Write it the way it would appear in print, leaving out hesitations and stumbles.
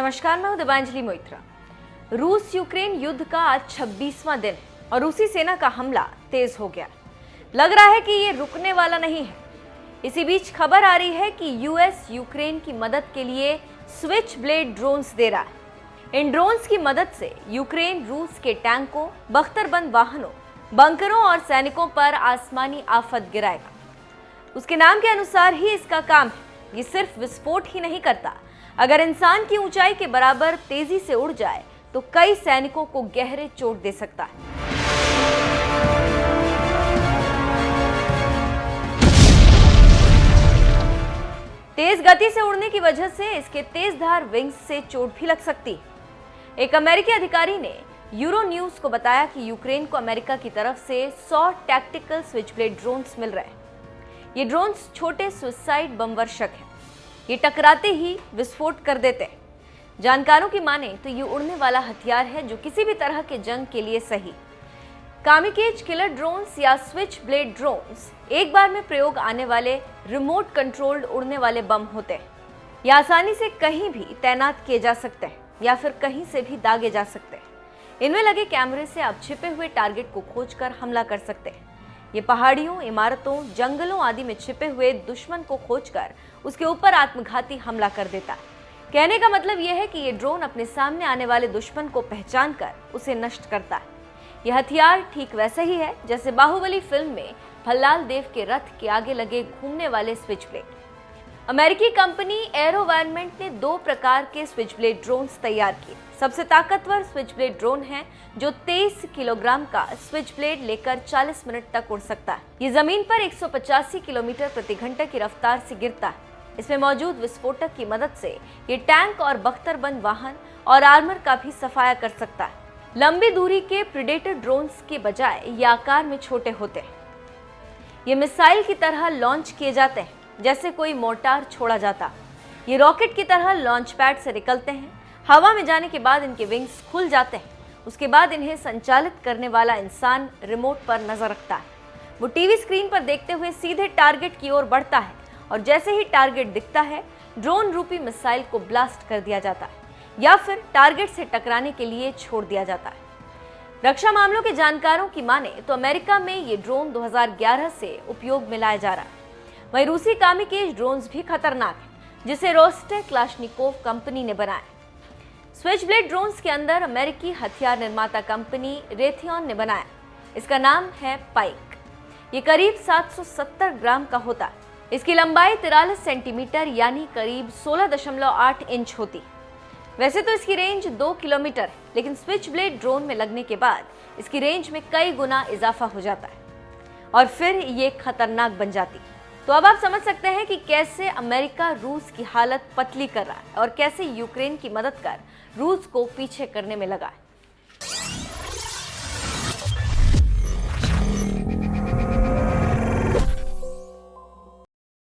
नमस्कार, मैं हूं दिव्यांजलि मोइत्रा। रूस यूक्रेन युद्ध का आज 26वां दिन है और रूसी सेना का हमला तेज हो गया। लग रहा है कि ये रुकने वाला नहीं है। इसी बीच खबर आ रही है कि यूएस यूक्रेन की मदद के लिए स्विच ब्लेड ड्रोन्स दे रहा है। इन ड्रोन्स की मदद से यूक्रेन रूस के टैंकों, बख्तरबंद वाहनों, बंकरों और सैनिकों पर आसमानी आफत गिराएगा। उसके नाम के अनुसार ही इसका काम है। ये सिर्फ विस्फोट ही नहीं करता, अगर इंसान की ऊंचाई के बराबर तेजी से उड़ जाए तो कई सैनिकों को गहरे चोट दे सकता है। तेज गति से उड़ने की वजह से इसके तेजधार विंग्स से चोट भी लग सकती है। एक अमेरिकी अधिकारी ने यूरो न्यूज को बताया कि यूक्रेन को अमेरिका की तरफ से 100 टैक्टिकल स्विचब्लेड ड्रोन्स मिल रहे हैं। ये ड्रोन्स छोटे सुसाइड बम वर्षक हैं। ये टकराते ही विस्फोट कर देते हैं। जानकारों की माने तो ये उड़ने वाला हथियार है जो किसी भी तरह के जंग के लिए सही। कामिकेज किलर ड्रोन्स या स्विच ब्लेड ड्रोन्स एक बार में प्रयोग आने वाले रिमोट कंट्रोल्ड उड़ने वाले बम होते हैं। ये आसानी से कहीं भी तैनात किए जा सकते हैं या फिर कहीं से भी दागे जा सकते हैं। इनमें लगे कैमरे से आप छिपे हुए टारगेट को खोजकर हमला कर सकते हैं। ये पहाड़ियों, इमारतों, जंगलों आदि में छिपे हुए दुश्मन को खोजकर उसके ऊपर आत्मघाती हमला कर देता है। कहने का मतलब यह है कि ये ड्रोन अपने सामने आने वाले दुश्मन को पहचान कर उसे नष्ट करता है। यह हथियार ठीक वैसा ही है जैसे बाहुबली फिल्म में भल्लाल देव के रथ के आगे लगे घूमने वाले स्विच ब्लेड। अमेरिकी कंपनी एरोवायरमेंट ने 2 प्रकार के स्विच ब्लेड ड्रोन्स तैयार किए। सबसे ताकतवर स्विच ब्लेड ड्रोन है जो 23 किलोग्राम का स्विच ब्लेड लेकर 40 मिनट तक उड़ सकता है। ये जमीन पर 185 किलोमीटर प्रति घंटा की रफ्तार से गिरता है। इसमें मौजूद विस्फोटक की मदद से ये टैंक और बख्तरबंद वाहन और आर्मर का भी सफाया कर सकता है। लंबी दूरी के प्रीडेटर ड्रोन्स के बजाय ये आकार में छोटे होते हैं। ये मिसाइल की तरह लॉन्च किए जाते हैं, जैसे कोई मोर्टार छोड़ा जाता। ये रॉकेट की तरह लॉन्च पैड से निकलते हैं। हवा में जाने के बाद इनके विंग्स खुल जाते हैं। उसके बाद इन्हें संचालित करने वाला इंसान रिमोट पर नजर रखता है। वो टीवी स्क्रीन पर देखते हुए सीधे टारगेट की ओर बढ़ता है और जैसे ही टारगेट दिखता है, ड्रोन रूपी मिसाइल को ब्लास्ट कर दिया जाता है या फिर टारगेट से टकराने के लिए छोड़ दिया जाता है। रक्षा मामलों के जानकारों की माने तो अमेरिका में ये ड्रोन 2011 से उपयोग में लाया जा रहा है। वहीं रूसी कामिकेज ड्रोन्स भी खतरनाक है, जिसे रोस्टेक क्लाशनिकोव कंपनी ने बनाया। स्विच ब्लेड ड्रोन्स के अंदर अमेरिकी हथियार निर्माता कंपनी रेथियन ने बनाया। इसका नाम है पाइक। ये करीब 770 ग्राम का होता है। इसकी लंबाई 43 सेंटीमीटर यानी करीब 16.8 इंच होती। वैसे तो इसकी रेंज 2 किलोमीटर है, लेकिन स्विच ब्लेड ड्रोन में लगने के बाद इसकी रेंज में कई गुना इजाफा हो जाता है और फिर ये खतरनाक बन जाती है। तो अब आप समझ सकते हैं कि कैसे अमेरिका रूस की हालत पतली कर रहा है और कैसे यूक्रेन की मदद कर रूस को पीछे करने में लगा है।